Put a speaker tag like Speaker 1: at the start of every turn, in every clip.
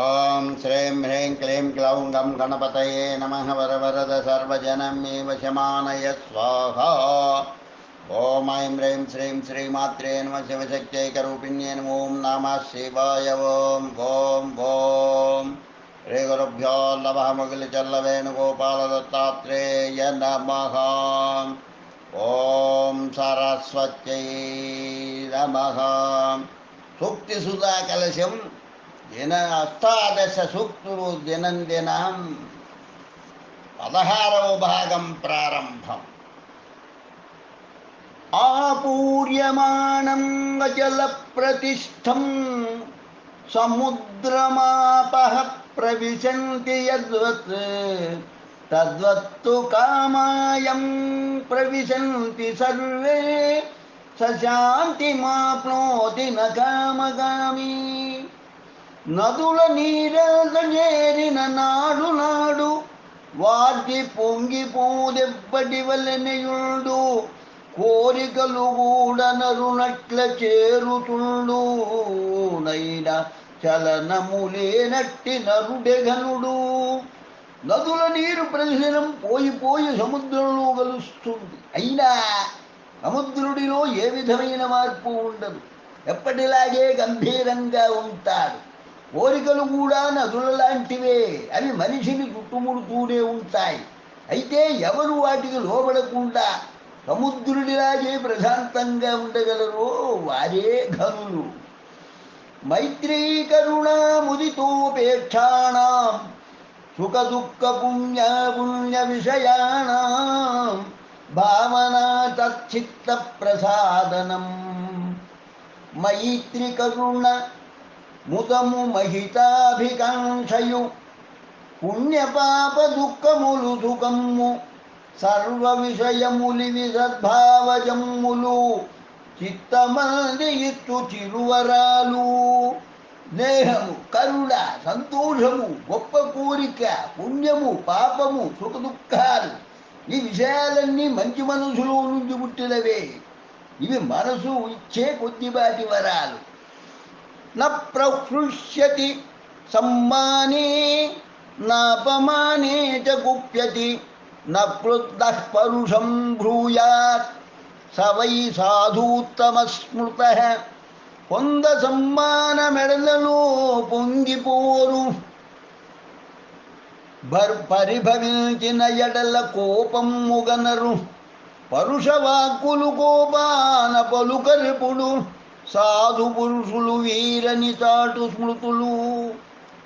Speaker 1: ఓం శ్రీం హ్రీం క్లీం గ్లౌం గం గణపతయే నమః వరవరద సర్వజనం మే వశమానయ స్వాహా. ఓం ఐం హ్రీం శ్రీం శ్రీమాత్రే నమ శివశక్త్యైకరూపిణ్యే నమో నమః శివాయ. ఓం ఓం ఓం శ్రీ గురుభ్యో నమః. ముగిలిచల్ల వేణుగోపాల దత్తాత్రేయ నమః. ఓం సరస్వత్యై నమః. సూక్తి సుధా కలశం అష్టాదశ సూక్తులు దినం 16వ భాగం ప్రారంభం. ఆపూర్యమాణం అచల ప్రతిష్టం సముద్రమాపః ప్రవిశంతి యద్వత్ తద్వత్తు కామాయం ప్రవిశంతి సర్వే సశాంతిమాప్నోతి న కామగామి. నదుల నీరేరిన నాడు నాడు వాటి పొంగిపోదెబ్బటి వలెనయుడు కోరికలు కూడా నరునట్ల చేరుతుండు. నైన చలనములేనట్టి నరుడెగనుడు. నదుల నీరు ప్రతిదినం పోయి సముద్రంలో కలుస్తుంది. అయినా సముద్రుడిలో ఏ విధమైన మార్పు ఉండదు. ఎప్పటిలాగే గంభీరంగా ఉంటాడు. కోరికలు కూడా నదుల లాంటివే. అవి మనిషిని చుట్టుముడుతూనే ఉంటాయి. అయితే ఎవరు వాటికి లోబడకుండా సముద్రుడిలాగే ప్రశాంతంగా ఉండగలరో వారే ఘనులు. మైత్రీ కరుణా ముదితోపేక్షాణం సుఖ దుఃఖ పుణ్య విషయాణం భావనా తచ్చిత్త ప్రసాదనం. మైత్రి కరుణ ముదము మహితాభికాంక్షయు పుణ్యపాప దుఃఖములు సుఖము సర్వ విషయములివి సద్భావజమ్ములు చిత్తమంది ఇత్తు చిరువరాలు. స్నేహము, కరుణ, సంతోషము, గొప్ప కోరిక, పుణ్యము, పాపము, సుఖదుఖాలు, ఈ విషయాలన్నీ మంచి మనసులో నుంచి పుట్టినవే. ఇవి మనసు ఇచ్చే కొద్దిపాటి వరాలు. న ప్రహృష్యతి సమ్మానే నాపమానే చ గుప్యతి న క్రుద్ధః పరుషం బ్రూయాత్ స వై సాధూత్తమ స్మృతః. పొంద సమ్మాన మెడలలో పొంగిపోరు. పరిభవించిన ఎడల కోపముగనరు. పరుషవాక్కులు కోపాన పలుకరిపుడు. సాధు పురుషులు వీరని చాటు స్మృతులు.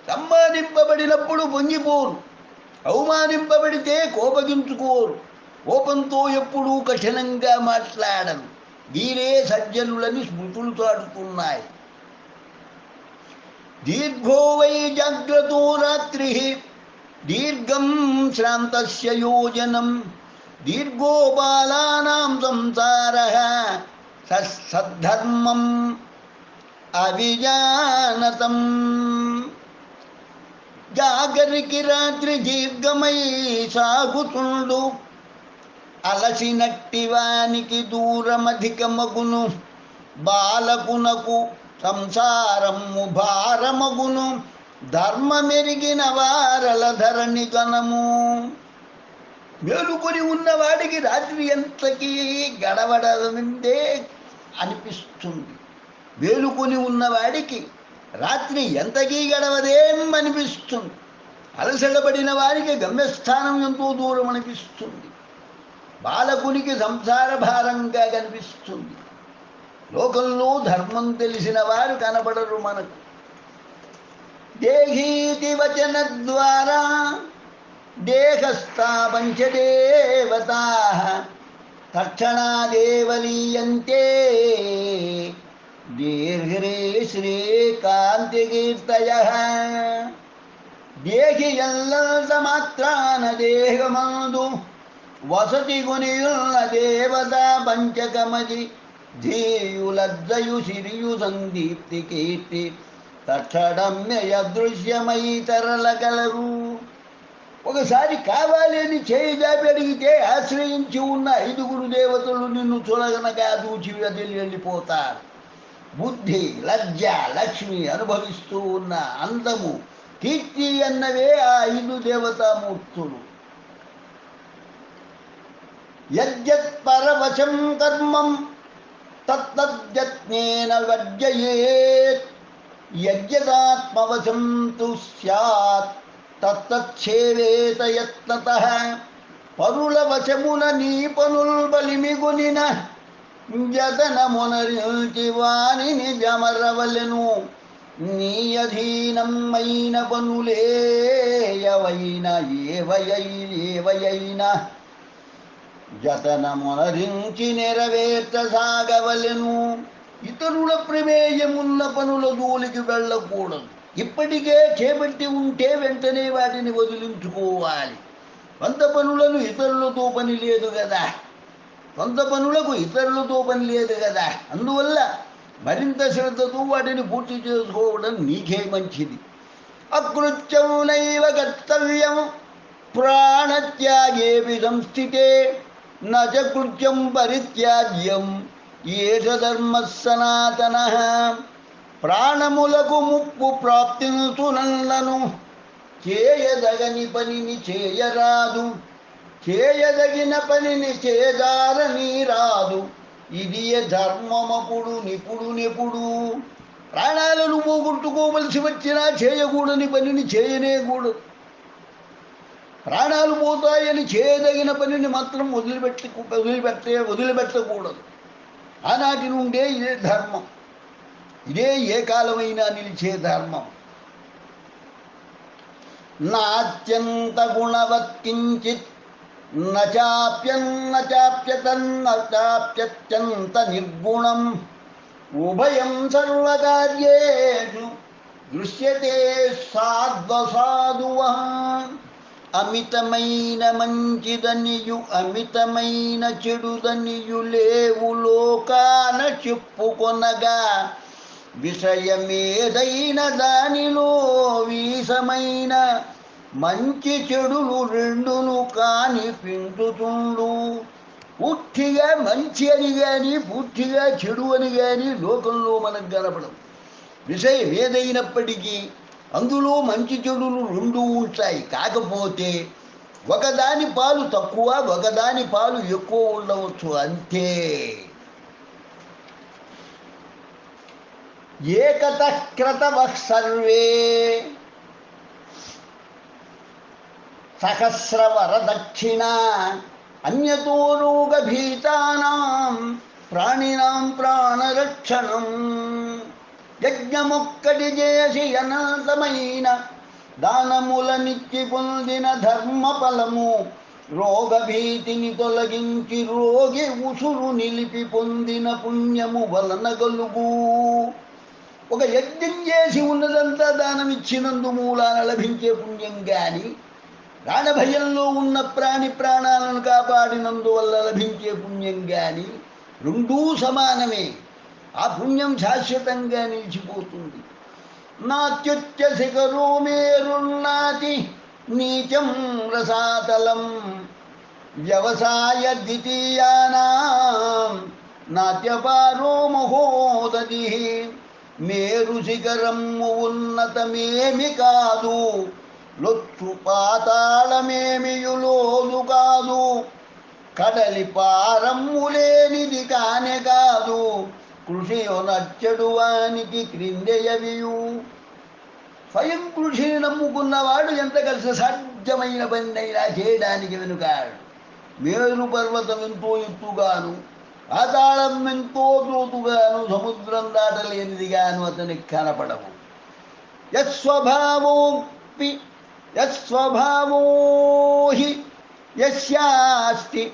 Speaker 1: సమ్మానింపబడినప్పుడు పొంగిపోరు. అవమానింపబడితే కోపగించుకోరు. కోపంతో ఎప్పుడూ కఠినంగా మాట్లాడరు. వీరే సజ్జనులని స్మృతులు చాటుతున్నాయి. దీర్ఘో వై జాగ్రతో రాత్రి దీర్ఘం శ్రాంతస్య యోజనం. దీర్ఘో బాలానాం సంసారః సద్ధర్మం అవిజానతం. జాగరికి రాత్రి దీర్ఘమై సాగుతుండు. అలసినట్టి వానికి దూరమధికమగును. బాలకునకు సంసారము భారమగును. ధర్మమెరిగిన వారల ధరణి గణము. మేలుకొని ఉన్నవాడికి రాత్రి ఎంతకీ గడవడదే అనిపిస్తుంది. మేలుకొని ఉన్నవాడికి రాత్రి ఎంతకీ గడవదేం అనిపిస్తుంది. అలసడబడిన వారికి గమ్యస్థానం ఎంతో దూరం అనిపిస్తుంది. బాలకునికి సంసార భారంగా కనిపిస్తుంది. లోకంలో ధర్మం తెలిసిన వారు కనబడరు మనకు. దేహీతి వచన ద్వారా దేహస్థా పంచదేవతాః తక్షణాదేవలీయంతే దీర్ఘే శ్రీకాంతికీర్తయః. దేహి ఎల్లంత మాత్రాన దేహమందు వసతి గునియున్న దేవత పంచకమది. ధీయులజ్జయు సిరియు సందీప్తి కీర్తి తక్షణమ్య దృశ్యమై తరలగలరు. ఒకసారి కావాలి అని చేయి జాపి అడిగితే ఆశ్రయించి ఉన్న 5 దేవతలు నిన్ను చూడగనగా దూచి వెళ్ళిపోతారు. బుద్ధి, లజ్జ, లక్ష్మి అనుభవిస్తూ ఉన్న అందము, కీర్తి అన్నవే ఆ 5 దేవతామూర్తులు. యజ్జత్ పరవశం కర్మం తత్తద్యత్నేన వర్జయేత్ యజ్జదాత్మవశం తు స్యాత్ తత్తచ్ఛేవేత యత్నతః. పరుల వశమున నీ పనుల్ బలిమిగునిన జతనమునరించి వానిని జమరవలెను. నీ అధీనమైన పనులేయవైన ఏవయైన జతనమునరించి నెరవేర్చసాగవలెను. ఇతరుల ప్రమేయమున్న పనుల జోలికి వెళ్ళకూడదు. ఇప్పటికే చేపట్టి ఉంటే వెంటనే వాటిని వదిలించుకోవాలి. కొంత పనులను ఇతరులతో పని లేదు కదా, కొంత పనులకు ఇతరులతో పని లేదు కదా, అందువల్ల మరింత శ్రద్ధతో వాటిని పూర్తి చేసుకోవడం నీకే మంచిది. అకృత్యం నైవ కర్తవ్యం ప్రాణత్యాగేపి సంస్థితే నచ కృత్యం పరిత్యాజ్యం ఏష ధర్మ సనాతనః. ప్రాణములకు ముప్పు ప్రాప్తించునల్లను చేయదగని పనిని చేయరాదు, చేయదగిన పనిని చేదారని రాదు. ఇది ధర్మమపుడు నిపుడు. ప్రాణాలను పోగొట్టుకోవలసి వచ్చినా చేయకూడని పనిని చేయనేకూడదు. ప్రాణాలు పోతాయని చేయదగిన పనిని మాత్రం వదిలిపెట్టకూడదు. ఆనాటి నుండే ఇదే ధర్మం, ఇదే ఏ కాలమైనా నిలిచే ధర్మం. నాత్యంత గుణవత్ కించిత్ నచాప్యత్యంత నిర్గుణం ఉభయం సర్వకార్యేషు దృశ్యతే సాధ్వసాధువః. అమితమైన మంచిదనియు అమితమైన చెడుదనియు లేవు లోకాన చెప్పుకొనగా, విషయమేదైన దానిలో వీసమైన మంచి చెడులు రెండును కాని పిండుతుండు. పూర్తిగా మంచి అని కానీ పూర్తిగా చెడు అని కానీ లోకంలో మనకు కనపడదు. విషయం ఏదైనప్పటికీ అందులో మంచి చెడులు రెండు ఉంటాయి. కాకపోతే ఒకదాని పాలు తక్కువ, ఒకదాని పాలు ఎక్కువ ఉండవచ్చు, అంతే. ఏకతః క్రతవః సర్వే సహస్రవరదక్షిణ అన్యతో రోగభీతానాం ప్రాణినాం ప్రాణరక్షణం. యజ్ఞమొక్కటి చేసి అనంతమైన దానములనిచ్చి పొందిన ధర్మఫలము, రోగభీతిని తొలగించి రోగి ఉసురు నిలిపి పొందిన పుణ్యము వలన గలుగు. ఒక యజ్ఞం చేసి ఉన్నదంతా దానమిచ్చినందు మూలాన లభించే పుణ్యం కానీ, ప్రాణభయంలో ఉన్న ప్రాణాలను కాపాడినందువల్ల లభించే పుణ్యం కానీ రెండూ సమానమే. ఆ పుణ్యం శాశ్వతంగా నిలిచిపోతుంది. నాత్యుచ్చ శిఖరో మేరున్నాతి నీచం రసాతలం వ్యవసాయ ద్వితీయానాం నాట్యపారో మహోదధి. మేరు శిఖరము ఉన్నతమేమి కాదు, లొచ్చు పాతాళమేమియులోను కాదు, కడలి పారమ్ములేనిది కానే కాదు, కృషియో నచ్చడు వానికి క్రిందెయవియు. స్వయం కృషిని నమ్ముకున్నవాడు ఎంత కలిసి సాధ్యమైన పనినైనా చేయడానికి వెనుకాడు. మేరు పర్వతం ఎంతో ఎత్తుగాను, పాతాళం ఎంతో లోతుగాను, సముద్రం దాటలేనిదిగాను అతనికి కనపడవు. యస్వభావో హి యస్యాస్తి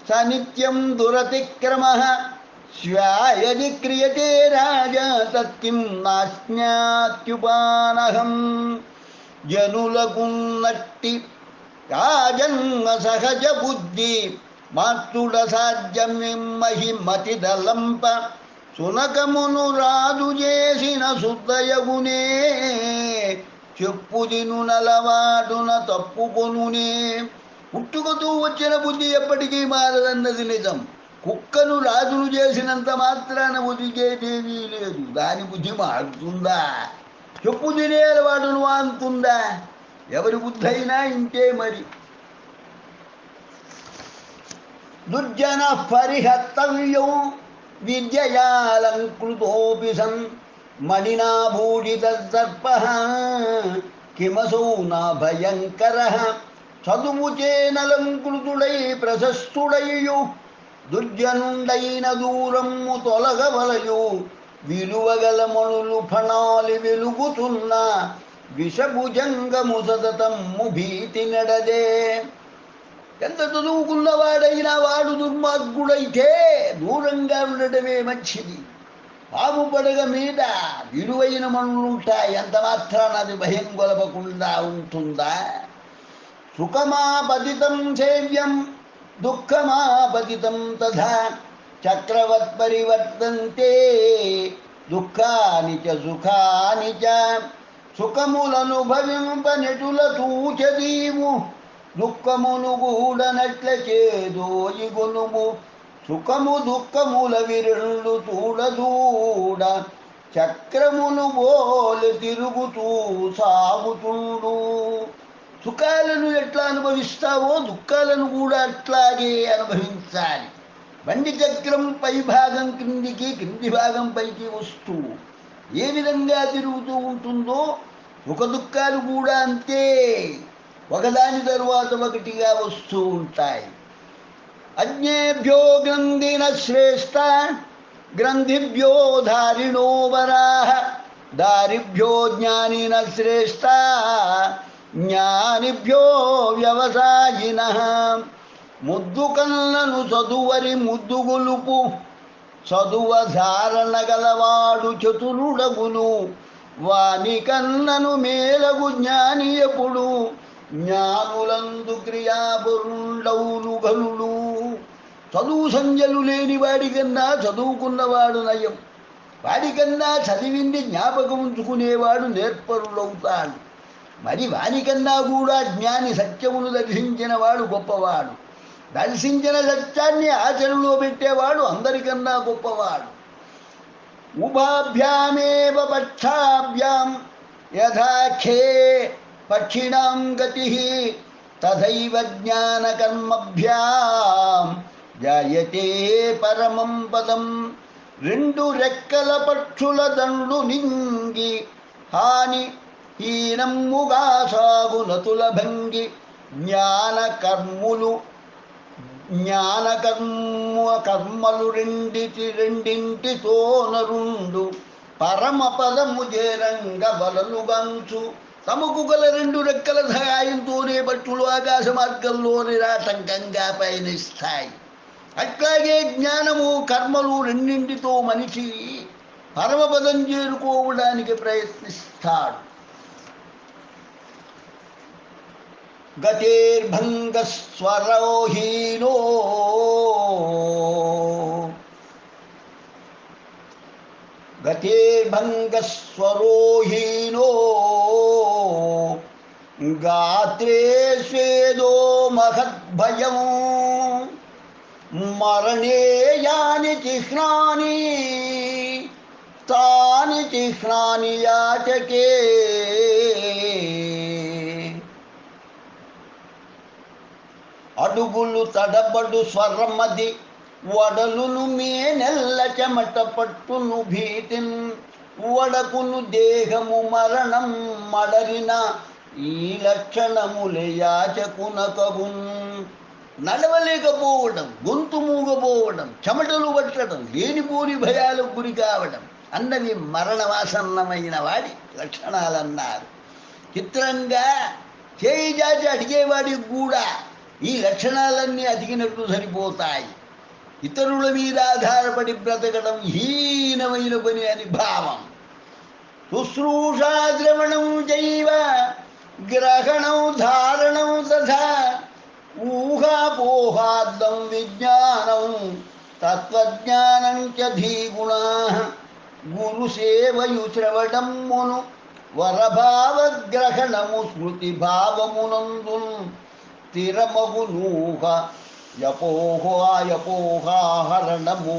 Speaker 1: స నిత్యం దురతిక్రమః స్వాయది క్రియతే రాజా తత్కిం నాస్త్యుపానహం. జనులకున్నట్టి రాజన్మ సహజ బుద్ధి మాతృడ సాధ్యమిమ్మహి మతిదలంప. సునకమును రాజు చేసిన శుద్ధయగునే, చెప్పుదిను నలవాటున తప్పుకొనునే. పుట్టుకతో వచ్చిన బుద్ధి ఎప్పటికీ మారదన్నది నిజం. కుక్కను రాజును చేసినంత మాత్రాన ఒదిగేదేమీ లేదు. దాని బుద్ధి మారుతుందా? చెప్పు తినేవాడు నువ్వు అనుకుందా? ఎవరి బుద్ధి అయినా ఇంతే మరి. దుర్జన పరిహర్తవ్యం విద్యయాలంకృతోపి సన్ మణినా భూషిత సర్ప కిమసౌ నా భయంకర. చదువు చేనలంకృతుడై ప్రశస్తుడయ్యు దుర్జనుండైన దూరము తొలగవలయు విలువగల మణులు ఫణాలి వెలుగుతున్న విషభుజంగము సతతమ్ము భీతి నడదే. ఎంత చదువుకున్నవాడైనా వాడు దుర్మార్గుడైతే దూరంగా ఉండటమే మంచిది. పాము పడగ మీద విలువైన మణులుంటాయి, ఎంత మాత్రాన అది భయం గొలపకుండా ఉంటుందా? సుఖమాపతితం సేవ్యం దుఃఖమాపతితం తథా చక్రవత్ పరివర్తంతే దుఃఖాని చ సుఖాని చ. సుఖములనుభవింపనెటుల తూచదీవు దుఃఖమును గూడనట్ల చేదోయి గొనుము. సుఖము దుఃఖముల విరుళ్ళు తూడదూడ చక్రమును బోలు తిరుగుతూ సాగుతుండు. సుఖాలను ఎట్లా అనుభవిస్తావో దుఃఖాలను కూడా అట్లాగే అనుభవించాలి. బండి చక్రం పై భాగం కిందికి, కింది భాగం పైకి వస్తూ ఏ విధంగా తిరుగుతూ ఉంటుందో సుఖ దుఃఖాలు కూడా అంతే, ఒకదాని తరువాత ఒకటిగా వస్తూ ఉంటాయి. అజ్ఞేభ్యో గ్రంథిన శ్రేష్ఠ గ్రంథిభ్యో ధారిణో వరాహ దారిభ్యో జ్ఞానిన శ్రేష్ఠ జ్ఞానిభ్యో వ్యవసాయిన. ముద్దు కళ్ళను చదువరి ముద్దు గొలుపు చదువ ధారణ గలవాడు చతురుడగును. వాని కన్నను మేలగు జ్ఞాని ఎప్పుడు జ్ఞానులందు క్రియాపరుండవులు గనులు. చదువు సంజలు లేని వాడికన్నా చదువుకున్నవాడు నయం. వాడికన్నా చదివింది జ్ఞాపకం ఉంచుకునేవాడు నేర్పరులవుతాడు. మరి వానికన్నా కూడా జ్ఞాని సత్యమును దర్శించిన వాడు గొప్పవాడు. దర్శించిన సత్యాన్ని ఆచరణలో పెట్టేవాడు అందరికన్నా గొప్పవాడు. ఉభాభ్యామేవ పక్షాభ్యాం యథాఖే పక్షిణాం గతి తథైవ జ్ఞానకర్మభ్యాం జాయతే పరమం పదం. రెండు రెక్కల పక్షుల దండు నింగి హాని హీనమ్ముగా సాగునతుల భంగి కర్మలు రెండింటితో నరుండు పరమ పదము చేరంగ బలలుగంచు. తమకు గల రెండు రెక్కల సహాయంతోనే పక్షులు ఆకాశ మార్గంలో నిరాటంకంగా పయనిస్తాయి. అట్లాగే జ్ఞానము కర్మలు రెండింటితో మనిషి పరమపదం చేరుకోవడానికి ప్రయత్నిస్తాడు. గతేర్భంగ స్వరోహీనో గాత్రే స్వేదో మహద్భయం మరణే యాని చిహ్నాని తాని చిహ్నాని యాచకే. అడుగులు తడబడు స్వరమది వడలును మేనెల్ల చెమట పట్టును భీతిన్ వడకును దేహము మరణం మడరిన ఈ లక్షణములే యాచకునకగున్. నడవలేకపోవడం, గొంతు మూగపోవడం, చెమటలు పట్టడం, లేనిపోని భయాలకు గురి కావడం అన్నవి మరణవాసన్నమైన వాడి లక్షణాలన్నారు. చిత్రంగా చేయి జాచి అడిగేవాడికి కూడా ఈ లక్షణాలన్నీ అతికినట్లు సరిపోతాయి. ఇతరుల మీద ఆధారపడి బ్రతకడం హీనమైన పని అని భావం. శుశ్రూషా ద్రవణం చైవ గ్రహణం ధారణం తథా ఊహాపోహార్థం విజ్ఞానం తత్వజ్ఞానం చ ధీగుణా. గురు సేవయు శ్రవణం మును వరభావగ్రహణము స్మృతి భావమునందు స్థిరమగునూహ యపోహాహరణము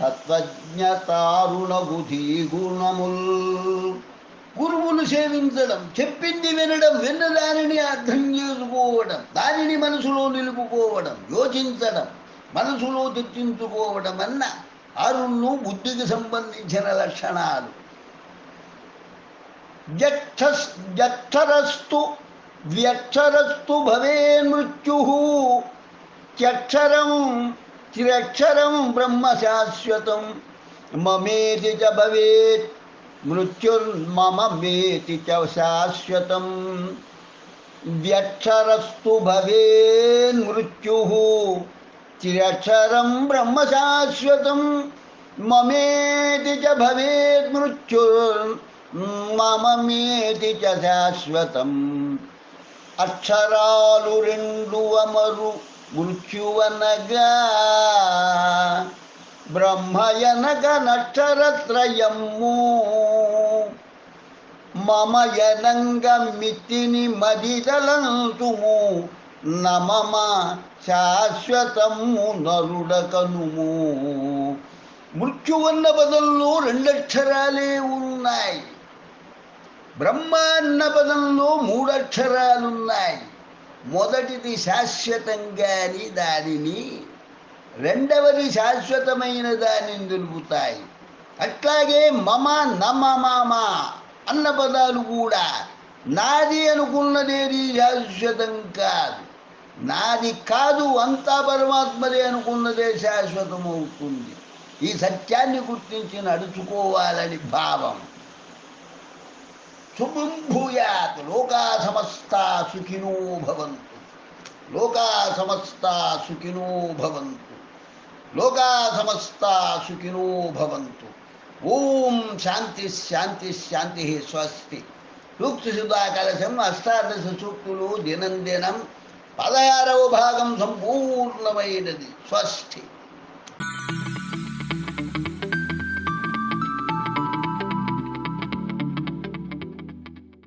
Speaker 1: తత్వజ్ఞతారుణగు ధీగుణముల్. గురువులు సేవించడం, చెప్పింది వినడం, విన్న దానిని అర్థం చేసుకోవడం, దానిని మనసులో నిలుపుకోవడం, యోచించడం, మనసులో తెచ్చించుకోవడం అన్న ఆరును బుద్ధికి సంబంధించిన లక్షణాలు. జక్షరస్తు వ్యక్షరస్తు భవేన్మృత్యు త్యక్షరం త్రిక్షరం బ్రహ్మ శాశ్వతం మమేతి చ భవేత్ మృత్యుర్మమ మేతి చ శాశ్వతం. వ్యక్షరస్తు భవేన్మృత్యు త్రిక్షరం బ్రహ్మ శాశ్వతం మమేతి చ భవేత్ మమమేతి చ శాశ్వతం. అక్షరాలు రెండు అమరు మృత్యువనగా బ్రహ్మయనక నక్షరత్రయము మమయనంగ మితిని మదిదలంతుము నమమ శాశ్వతము నరుడకనుము. మృత్యువన్న పదంలో రెండక్షరాలే ఉన్నాయి. బ్రహ్మ అన్న పదంలో మూడక్షరాలున్నాయి. మొదటిది శాశ్వతంగాని దానిని, రెండవది శాశ్వతమైన దానిని తెలుపుతాయి. అట్లాగే మమ నమమ అన్న పదాలు కూడా నాది అనుకున్నదేది శాశ్వతం కాదు, నాది కాదు అంతా పరమాత్మదే అనుకున్నదే శాశ్వతం అవుతుంది. ఈ సత్యాన్ని గుర్తించి నడుచుకోవాలని భావం. శుభం భూయాత్. లోకా సమస్తా సుఖినో భవంతు. లోకా సమస్తా సుఖినో భవంతు. లోకా సమస్తా సుఖినో భవంతు. ఓం శాంతి శాంతి శాంతి. స్వస్తి. సూక్తి సుధా కలశం అష్టాదశ సూక్తులు దినం దినం 16వ భాగం సంపూర్ణమైనది. స్వస్తి.